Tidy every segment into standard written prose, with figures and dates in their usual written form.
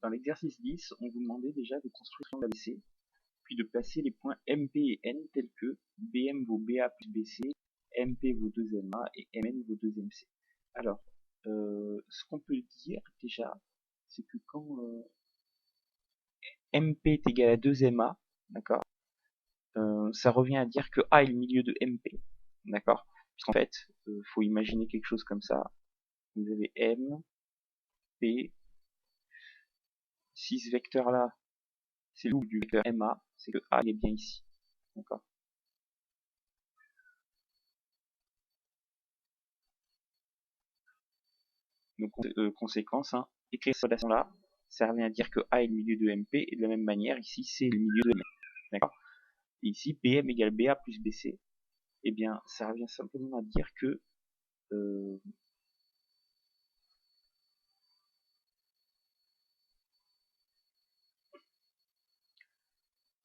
Dans l'exercice 10, on vous demandait déjà de construire un triangle ABC, puis de placer les points MP et N tels que BM vaut BA plus BC, MP vaut 2MA et MN vaut 2MC. Alors, ce qu'on peut dire déjà, c'est que quand MP est égal à 2MA, d'accord, ça revient à dire que A est le milieu de MP, d'accord. Puisqu'en fait, faut imaginer quelque chose comme ça. Vous avez M, P, 6 vecteurs là, c'est le bout du vecteur MA, c'est que A il est bien ici, d'accord. Donc, conséquence, hein, écrire cette relation-là, ça revient à dire que A est le milieu de MP, et de la même manière, ici, c'est le milieu de MN. D'accord. Et ici, BM égale BA plus BC, eh bien, ça revient simplement à dire que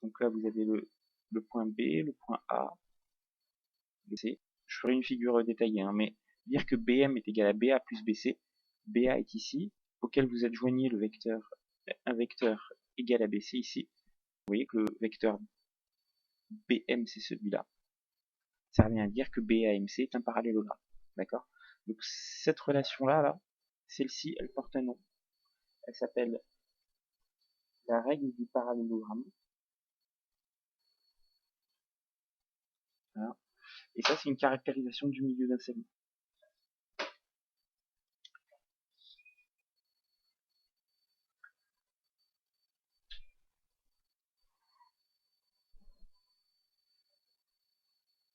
donc là, vous avez le point B, le point A, BC. Je ferai une figure détaillée, hein, mais dire que BM est égal à BA plus BC, BA est ici, auquel vous adjoignez un vecteur égal à BC ici. Vous voyez que le vecteur BM, c'est celui-là. Ça revient à dire que BAMC est un parallélogramme. D'accord. Donc cette relation-là, là, celle-ci, elle porte un nom. Elle s'appelle la règle du parallélogramme. Voilà. Et ça, c'est une caractérisation du milieu d'un segment.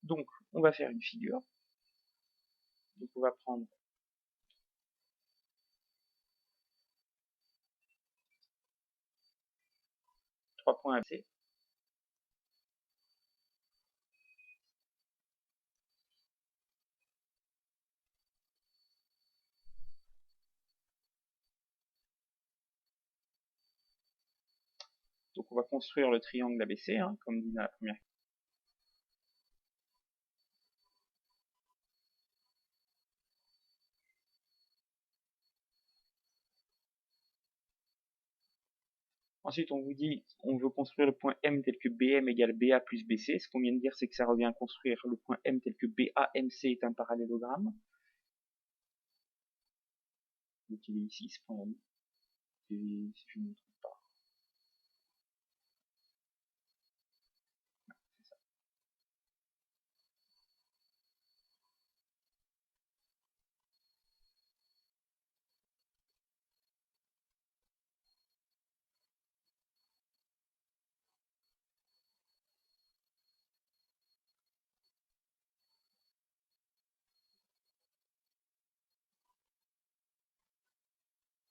Donc, on va faire une figure. Donc, on va prendre trois points ABC. Donc, on va construire le triangle ABC, hein, comme dit dans la première. Ensuite, on vous dit, on veut construire le point M tel que BM égale BA plus BC. Ce qu'on vient de dire, c'est que ça revient à construire le point M tel que BAMC est un parallélogramme. Donc, il est ici, ce point M. Et si je ne me trompe pas. C'est ça.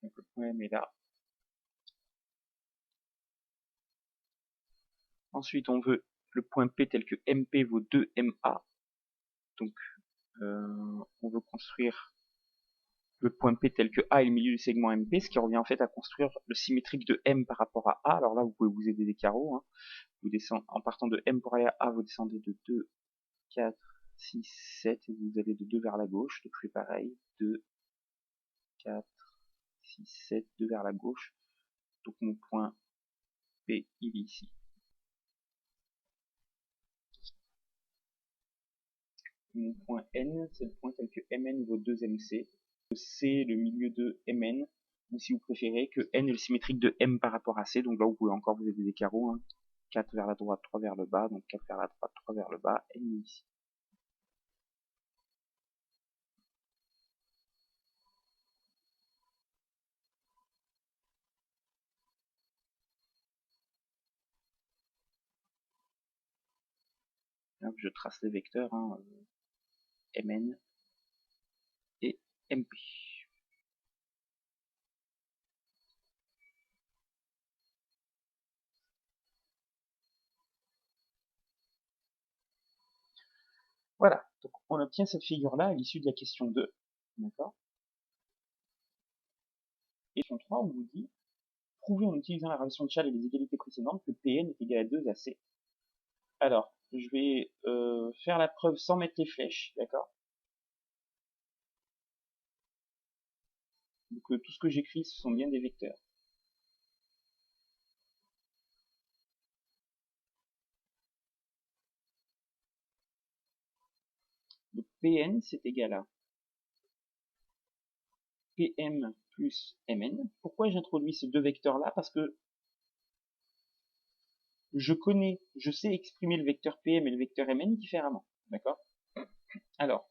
Donc, le point M est là. Ensuite, on veut le point P tel que MP vaut 2MA. Donc, on veut construire le point P tel que A est le milieu du segment MP, ce qui revient en fait à construire le symétrique de M par rapport à A. Alors là, vous pouvez vous aider des carreaux. Hein. Vous descendez, en partant de M pour aller à A, vous descendez de 2, 4, 6, 7, et vous allez de 2 vers la gauche. Donc, je fais pareil. 2, 4, 6, 7, 2 vers la gauche. Donc, mon point P, il est ici. Mon point N, c'est le point tel que Mn vaut 2MC. C, le milieu de Mn, ou si vous préférez, que N est le symétrique de M par rapport à C. Donc là, vous pouvez encore vous aider des carreaux. Hein. 4 vers la droite, 3 vers le bas. Donc 4 vers la droite, 3 vers le bas. N est ici. Là, je trace les vecteurs, hein, Mn et MP. Voilà, donc on obtient cette figure-là à l'issue de la question 2. D'accord. Et question 3, on vous dit, prouvez en utilisant la relation de Chasles et les égalités précédentes que Pn est égal à 2 à C. Alors, je vais faire la preuve sans mettre les flèches, d'accord. Donc tout ce que j'écris, ce sont bien des vecteurs. Pn c'est égal à Pm plus Mn. Pourquoi j'introduis ces deux vecteurs-là? Parce que je sais exprimer le vecteur Pm et le vecteur Mn différemment. D'accord? Alors,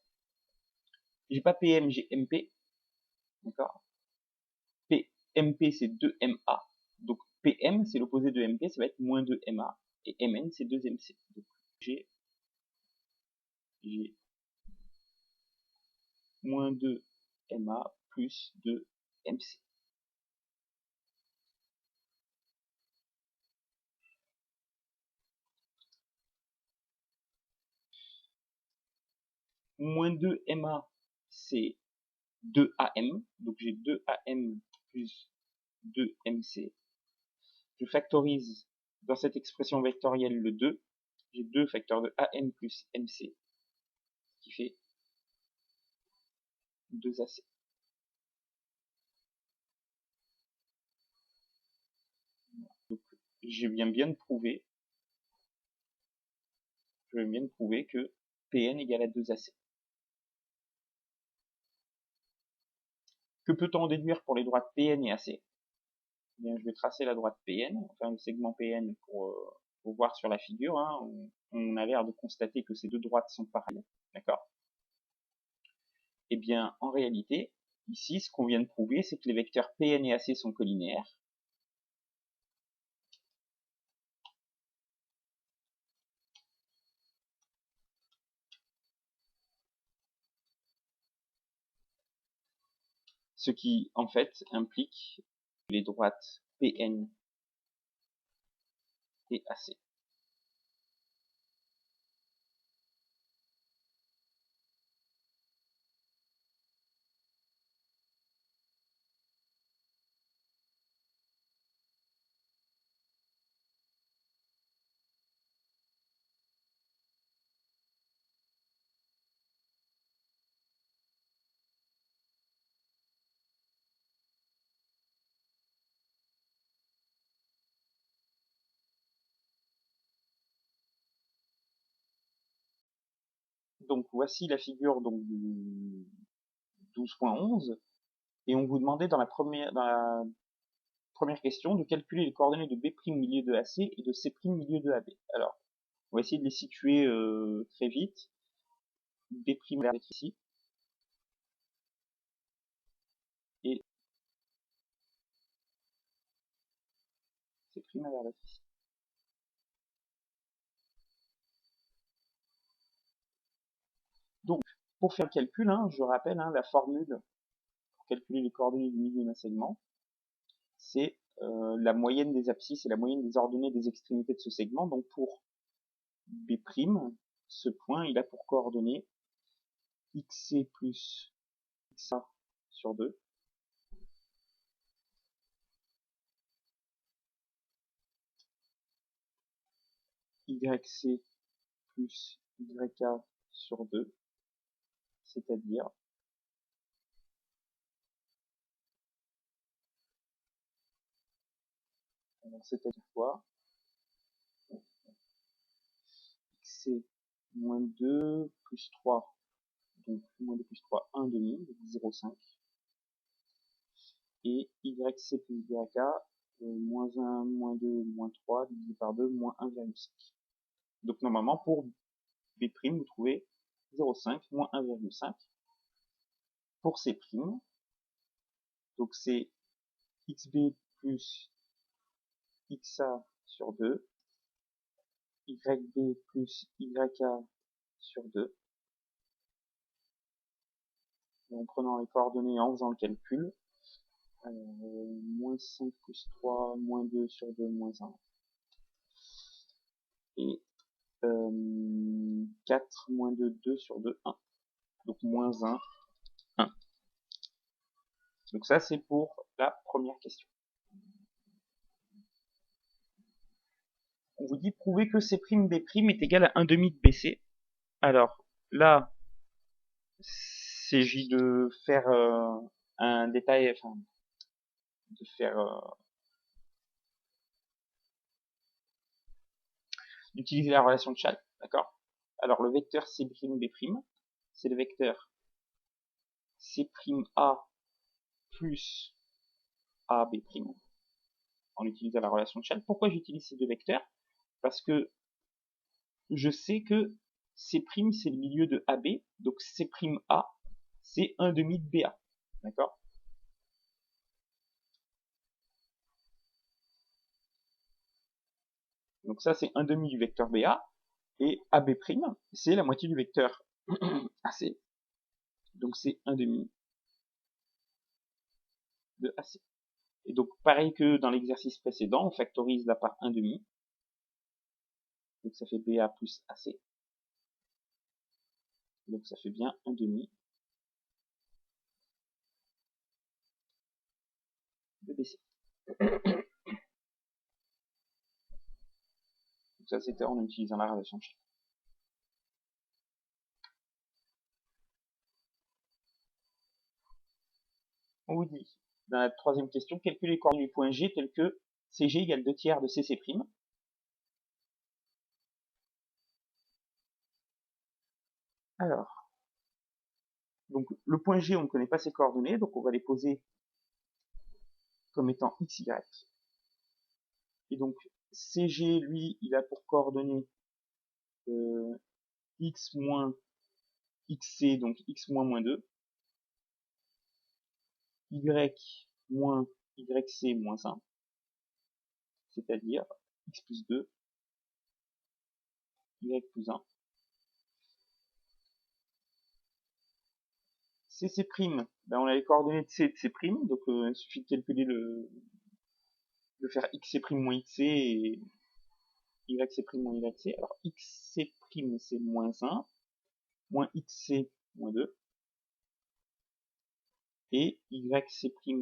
j'ai pas Pm, j'ai MP. D'accord? MP c'est 2MA. Donc PM c'est l'opposé de MP, ça va être moins 2MA. Et Mn c'est 2MC. Donc j'ai moins 2MA plus 2MC. Moins 2MA c'est 2AM. Donc j'ai 2AM plus 2MC. Je factorise dans cette expression vectorielle le 2. J'ai 2 facteurs de AM plus MC qui fait 2AC. Donc je viens bien de prouver que Pn égale à 2AC. Que peut-on en déduire pour les droites Pn et AC? Eh bien, je vais tracer la droite Pn, enfin le segment Pn pour voir sur la figure. Hein. On a l'air de constater que ces deux droites sont pareilles. D'accord? Eh bien, en réalité, ici, ce qu'on vient de prouver, c'est que les vecteurs Pn et AC sont collinéaires. Ce qui, en fait, implique les droites Pn et AC. Donc voici la figure donc, du 12.11, et on vous demandait dans la première question de calculer les coordonnées de B' milieu de AC et de C' milieu de AB. Alors, on va essayer de les situer très vite. B' va être ici, et C' va être ici. Donc, pour faire le calcul, hein, je rappelle la formule pour calculer les coordonnées du milieu d'un segment, c'est la moyenne des abscisses et la moyenne des ordonnées des extrémités de ce segment. Donc pour B', ce point, il a pour coordonnées XC plus XA sur 2, YC plus YA sur 2, c'est-à-dire quoi? XC moins 2 plus 3, donc moins 2 plus 3, 1 demi, donc 0,5, et YC plus YK, moins 1, moins 2, moins 3, divisé par 2, moins 1,5. Donc normalement, pour B', vous trouvez 0,5 moins 1,5. Pour C', donc c'est XB plus XA sur 2, YB plus YA sur 2. Et en prenant les coordonnées et en faisant le calcul, moins 5 plus 3, moins 2 sur 2, moins 1. Et 4 moins 2, 2 sur 2, 1. Donc moins 1, 1. Donc ça c'est pour la première question. On vous dit prouver que C', B' est égal à 1 demi de BC. Alors là, il s'agit de faire un détail, enfin, de faire d'utiliser la relation de Chasles, d'accord? Alors le vecteur C', B', c'est le vecteur C'A plus AB', en utilisant la relation de Chern. Pourquoi j'utilise ces deux vecteurs? Parce que je sais que C', c'est le milieu de AB, donc C'A, c'est 1/2 de BA. D'accord? Donc ça, c'est 1/2 du vecteur BA, et AB', c'est la moitié du vecteur AC. Donc c'est 1/2 de AC. Et donc, pareil que dans l'exercice précédent, on factorise la part 1/2. Donc ça fait BA plus AC. Donc ça fait bien 1/2 de BC. Donc ça, c'était en utilisant la relation de Chern. On vous dit, dans la troisième question, calculez les coordonnées du point G tel que CG égale 2/3 de CC'. Alors, donc le point G, on ne connaît pas ses coordonnées, donc on va les poser comme étant x, y. Et donc CG, lui, il a pour coordonnées x moins xc, donc x moins moins 2, y moins yc moins 1, c'est-à-dire x plus 2, y plus 1. CC', ben on a les coordonnées de C et de C', donc il suffit de calculer de faire xc' moins xc et yc' moins yc. Alors xc' c'est moins 1, moins xc moins 2, et yc'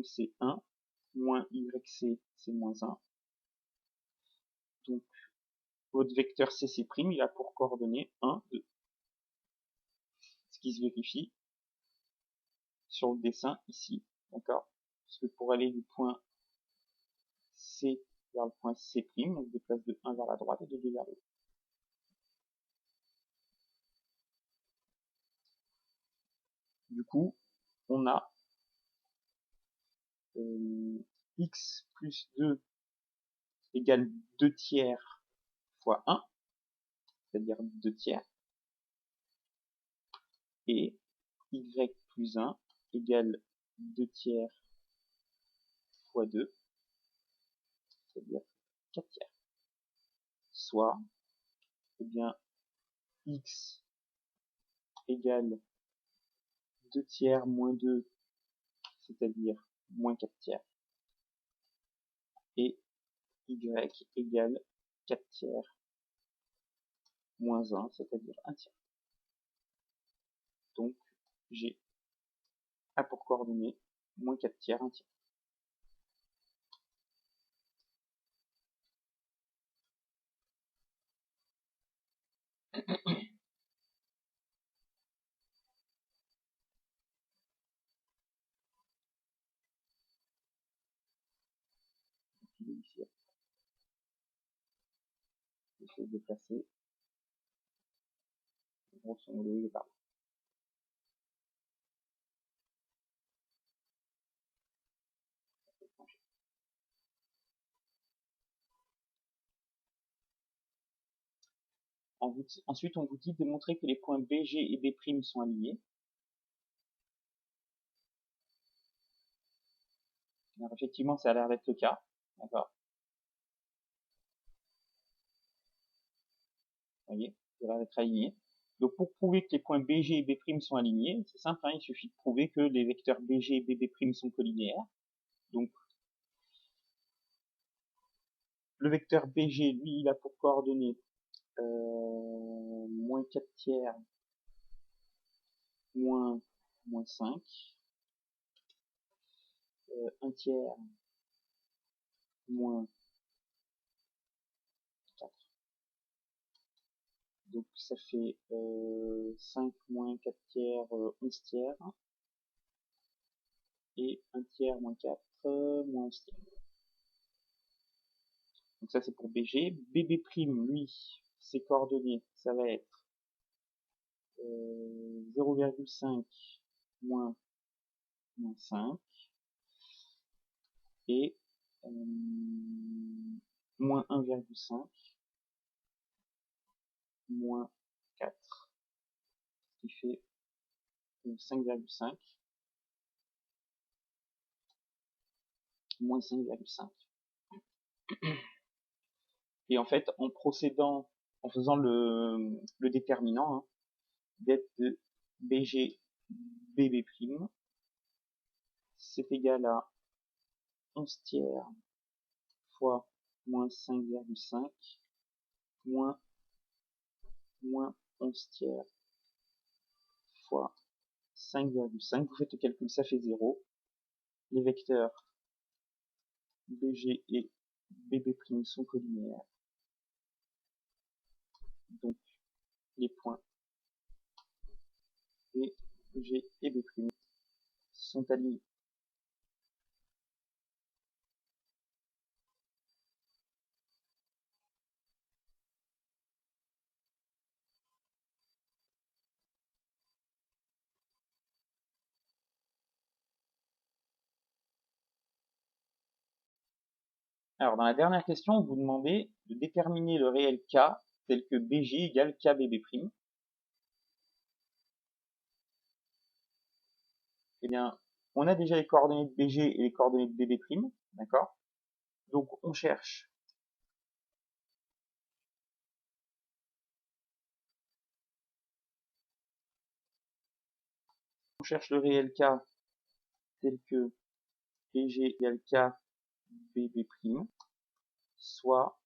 c'est 1, moins yc c'est moins 1. Donc votre vecteur CC', il a pour coordonnées 1, 2. Ce qui se vérifie sur le dessin ici, d'accord? Parce que pour aller du point C vers le point C', on se déplace de 1 vers la droite et de 2 vers le haut. Du coup, on a x plus 2 égale 2/3 fois 1, c'est-à-dire 2/3, et y plus 1 égale 2/3 fois 2, c'est-à-dire 4/3. Soit, eh bien, x égale 2/3 moins 2, c'est-à-dire moins 4/3, et y égale 4/3 moins 1, c'est-à-dire 1/3. Donc, G a pour coordonnées moins 4/3, 1/3. Il est ici. Je vais déplacer. Grosso modo, il est par là. Ensuite, on vous dit de montrer que les points B, G et B' sont alignés. Alors, effectivement, ça a l'air d'être le cas. D'accord. Vous voyez, ça a l'air d'être aligné. Donc, pour prouver que les points B, G et B' sont alignés, c'est simple, hein, il suffit de prouver que les vecteurs B, G et B' sont collinéaires. Donc, le vecteur BG, lui, il a pour coordonnées moins 4/3, moins 5, 1/3, moins 4. Donc ça fait 5 moins 4/3, 11/3, et 1/3 moins 4, moins 11/3. Donc ça c'est pour BG. BB', lui, ses coordonnées, ça va être 0,5 moins 5 et moins 1,5 moins 4, ce qui fait 5,5 moins 5,5. Et en fait, en procédant, en faisant le déterminant, hein, dette de BG BB', c'est égal à 11 tiers fois moins 5,5 moins 11 tiers fois 5,5. Vous faites le calcul, ça fait 0. Les vecteurs BG et BB' sont collinéaires. Donc, les points BG et B' sont alignés. Alors, dans la dernière question, on vous demandait de déterminer le réel K tel que BG égale KBB'. Eh bien, on a déjà les coordonnées de BG et les coordonnées de BB', d'accord? Donc, on cherche le réel K tel que BG égale K BB', soit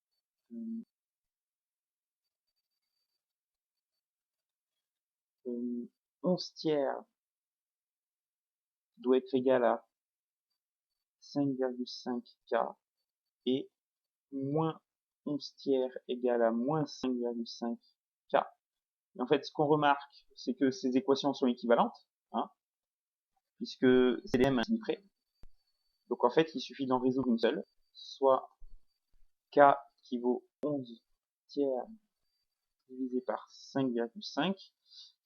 11 tiers doit être égal à 5,5K et moins 11 tiers égale à moins 5,5K. Et en fait, ce qu'on remarque, c'est que ces équations sont équivalentes, hein, puisque c'est les mêmes à près. Donc en fait, il suffit d'en résoudre une seule, soit K qui vaut 11 tiers divisé par 5,5.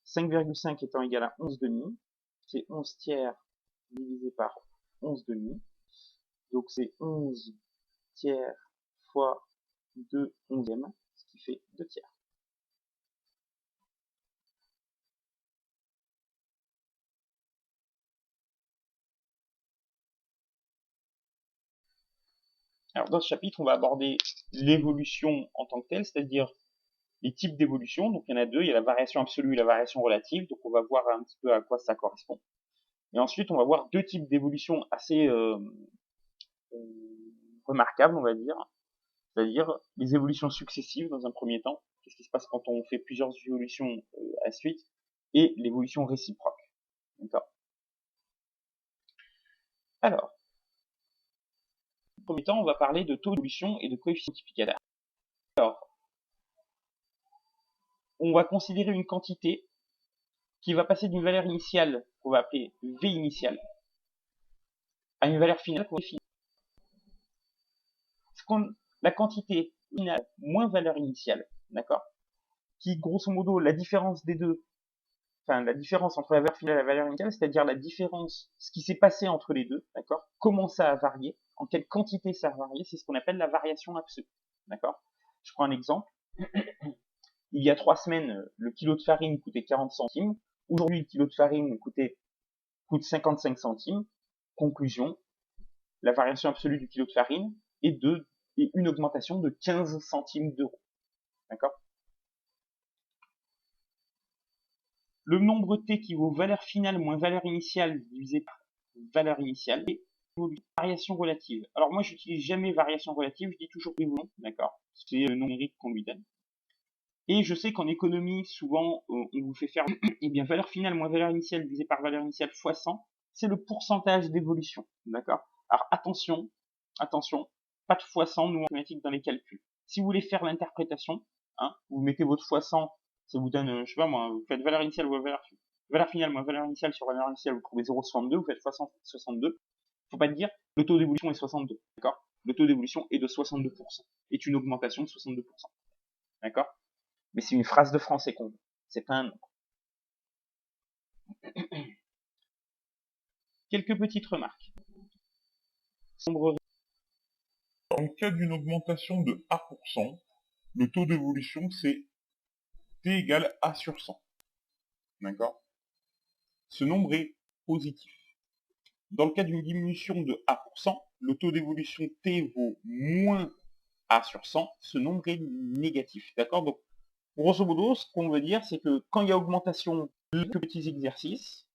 5,5 étant égal à 11 demi, c'est 11 tiers divisé par 11 demi. Donc c'est 11 tiers fois 2 onzièmes, ce qui fait 2 tiers. Alors dans ce chapitre, on va aborder l'évolution en tant que telle, c'est-à-dire les types d'évolution. Donc il y en a deux, il y a la variation absolue et la variation relative. Donc on va voir un petit peu à quoi ça correspond. Et ensuite, on va voir deux types d'évolution assez remarquables, on va dire. C'est-à-dire les évolutions successives dans un premier temps. Qu'est-ce qui se passe quand on fait plusieurs évolutions à la suite. Et l'évolution réciproque. D'accord. Alors, en premier temps, on va parler de taux d'évolution et de coefficient multiplicateur. Alors, on va considérer une quantité qui va passer d'une valeur initiale qu'on va appeler V initiale à une valeur finale qu'on va définir. La quantité finale moins valeur initiale, d'accord, qui grosso modo la différence des deux, enfin la différence entre la valeur finale et la valeur initiale, c'est-à-dire la différence, ce qui s'est passé entre les deux, d'accord, comment ça a varié, en quelle quantité ça a varié, c'est ce qu'on appelle la variation absolue, d'accord. Je prends un exemple. Il y a 3 semaines, le kilo de farine coûtait 40 centimes. Aujourd'hui, le kilo de farine coûte 55 centimes. Conclusion, la variation absolue du kilo de farine est une augmentation de 15 centimes d'euros. D'accord? Le nombre t qui vaut valeur finale moins valeur initiale divisé par valeur initiale est une variation relative. Alors moi, j'utilise jamais variation relative, je dis toujours évolution, d'accord? C'est le numérique qu'on lui donne. Et je sais qu'en économie, souvent, on vous fait faire, eh bien, valeur finale moins valeur initiale divisé par valeur initiale fois 100, c'est le pourcentage d'évolution, d'accord? Alors, attention, pas de fois 100, nous, en mathématiques, dans les calculs. Si vous voulez faire l'interprétation, hein, vous mettez votre fois 100, ça vous donne, je sais pas moi, vous faites valeur initiale ou valeur finale moins valeur initiale sur valeur initiale, vous trouvez 0,62, vous faites fois 100, 62. Faut pas dire, le taux d'évolution est 62, d'accord? Le taux d'évolution est de 62%, est une augmentation de 62%, d'accord? Mais c'est une phrase de français qu'on veut. C'est pas un nombre. Quelques petites remarques. En cas d'une augmentation de 1%, le taux d'évolution, c'est t égale a sur 100. D'accord? Ce nombre est positif. Dans le cas d'une diminution de 1%, le taux d'évolution t vaut moins a sur 100. Ce nombre est négatif. D'accord? Donc, grosso modo, ce qu'on veut dire, c'est que quand il y a augmentation, quelques petits exercices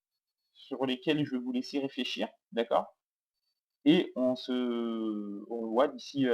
sur lesquels je vais vous laisser réfléchir. D'accord? Et on voit d'ici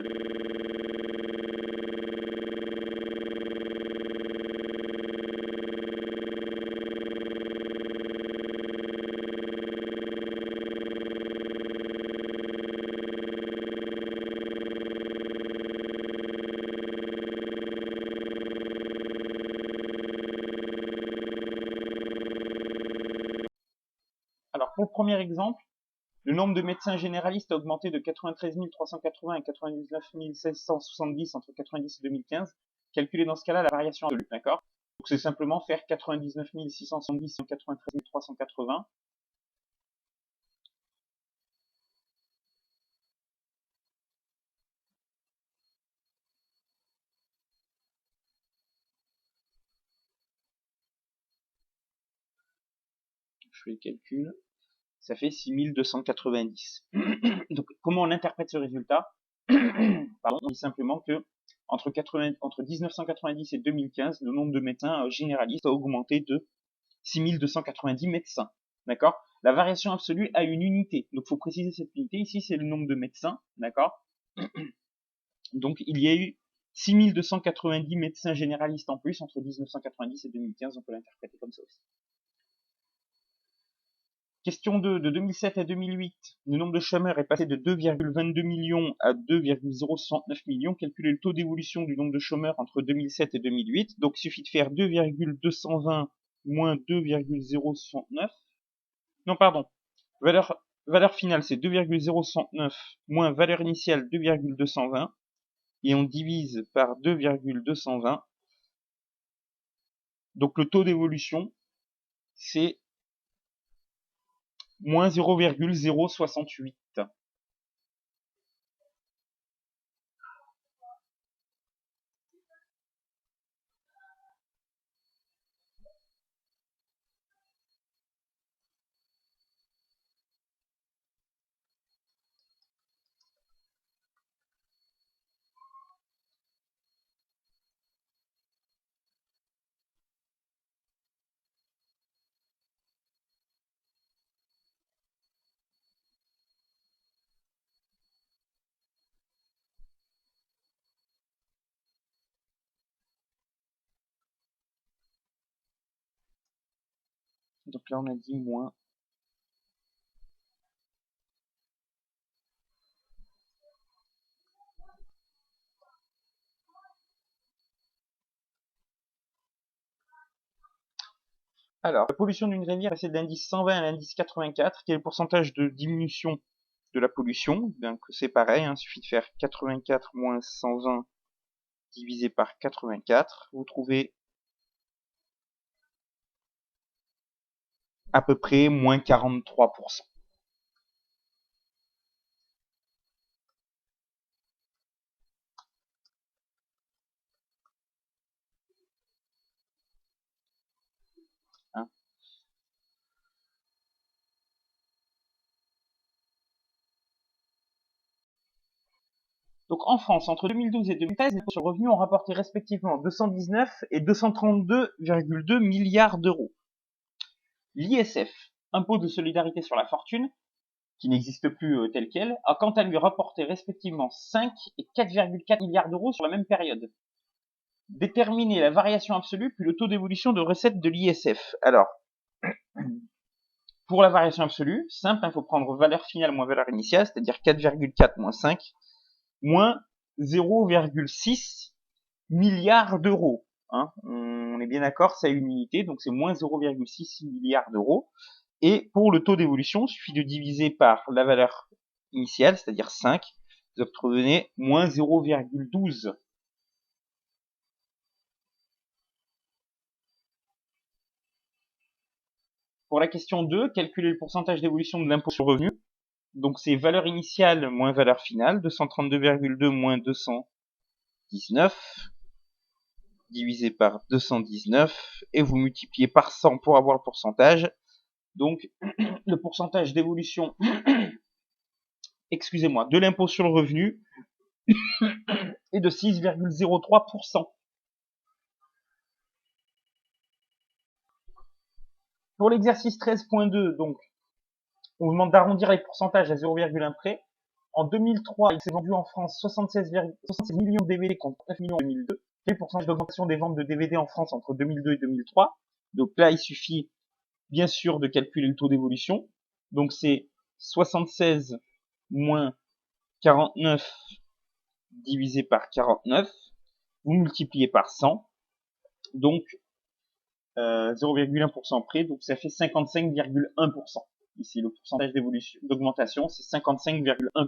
alors, pour le premier exemple, le nombre de médecins généralistes a augmenté de 93 380 à 99 1670 entre 90 et 2015. Calculez dans ce cas-là la variation absolue, d'accord? Donc c'est simplement faire 99 670 et 93 380. Je fais le calcul. Ça fait 6290. Donc comment on interprète ce résultat? Pardon, on dit simplement que entre 1990 et 2015, le nombre de médecins généralistes a augmenté de 6290 médecins. D'accord? La variation absolue a une unité. Donc, il faut préciser cette unité. Ici, c'est le nombre de médecins. D'accord? Donc, il y a eu 6290 médecins généralistes en plus entre 1990 et 2015. On peut l'interpréter comme ça aussi. Question 2. De 2007 à 2008, le nombre de chômeurs est passé de 2,22 millions à 2,069 millions. Calculez le taux d'évolution du nombre de chômeurs entre 2007 et 2008. Donc, il suffit de faire 2,220 moins 2,069. Non, pardon. Valeur finale, c'est 2,069 moins valeur initiale 2,220. Et on divise par 2,220. Donc, le taux d'évolution, c'est moins 0,068. Donc là, on a dit moins. Alors, la pollution d'une rivière est de l'indice 120 à l'indice 84. Quel est le pourcentage de diminution de la pollution? Donc c'est pareil, il suffit de faire 84 moins 120 divisé par 84. Vous trouvez à peu près moins 43%. Hein. Donc en France, entre 2012 et 2013, les impôts sur le revenu ont rapporté respectivement 219 et 232,2 milliards d'euros. L'ISF, impôt de solidarité sur la fortune, qui n'existe plus tel quel, a quant à lui rapporté respectivement 5 et 4,4 milliards d'euros sur la même période. Déterminer la variation absolue puis le taux d'évolution de recettes de l'ISF. Alors, pour la variation absolue, simple, il faut prendre valeur finale moins valeur initiale, c'est-à-dire 4,4 moins 5, moins 0,6 milliards d'euros. On est bien d'accord, c'est une unité, donc c'est moins 0,6 milliards d'euros. Et pour le taux d'évolution, il suffit de diviser par la valeur initiale, c'est-à-dire 5, vous obtenez moins 0,12. Pour la question 2, calculer le pourcentage d'évolution de l'impôt sur le revenu. Donc c'est valeur initiale moins valeur finale, 232,2 moins 219, divisé par 219, et vous multipliez par 100 pour avoir le pourcentage. Donc le pourcentage d'évolution, excusez-moi, de l'impôt sur le revenu est de 6,03%. Pour l'exercice 13.2, donc, on vous demande d'arrondir les pourcentages à 0,1 près. En 2003, il s'est vendu en France 76 millions de DVD contre 9 millions en 2002. Quel est le pourcentage d'augmentation des ventes de DVD en France entre 2002 et 2003? Donc là, il suffit bien sûr de calculer le taux d'évolution. Donc c'est 76 moins 49 divisé par 49. Vous multipliez par 100. Donc 0,1% près, donc ça fait 55,1%. Ici, le pourcentage d'évolution, d'augmentation, c'est 55,1%.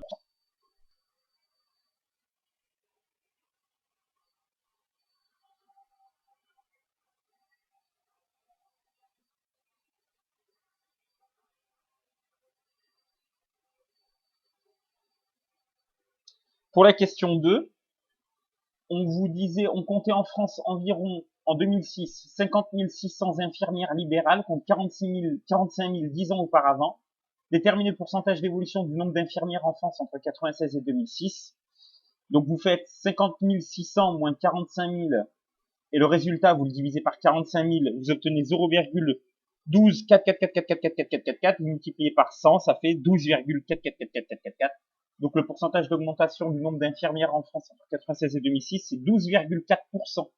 Pour la question 2, on vous disait, on comptait en France environ, en 2006, 50 600 infirmières libérales contre 45 000 10 ans auparavant. Déterminez le pourcentage d'évolution du nombre d'infirmières en France entre 96 et 2006. Donc vous faites 50 600 moins 45 000, et le résultat, vous le divisez par 45 000, vous obtenez 0,124444444444, vous multipliez par 100, ça fait 12,44444444. Donc le pourcentage d'augmentation du nombre d'infirmières en France entre 96 et 2006, c'est 12,4%.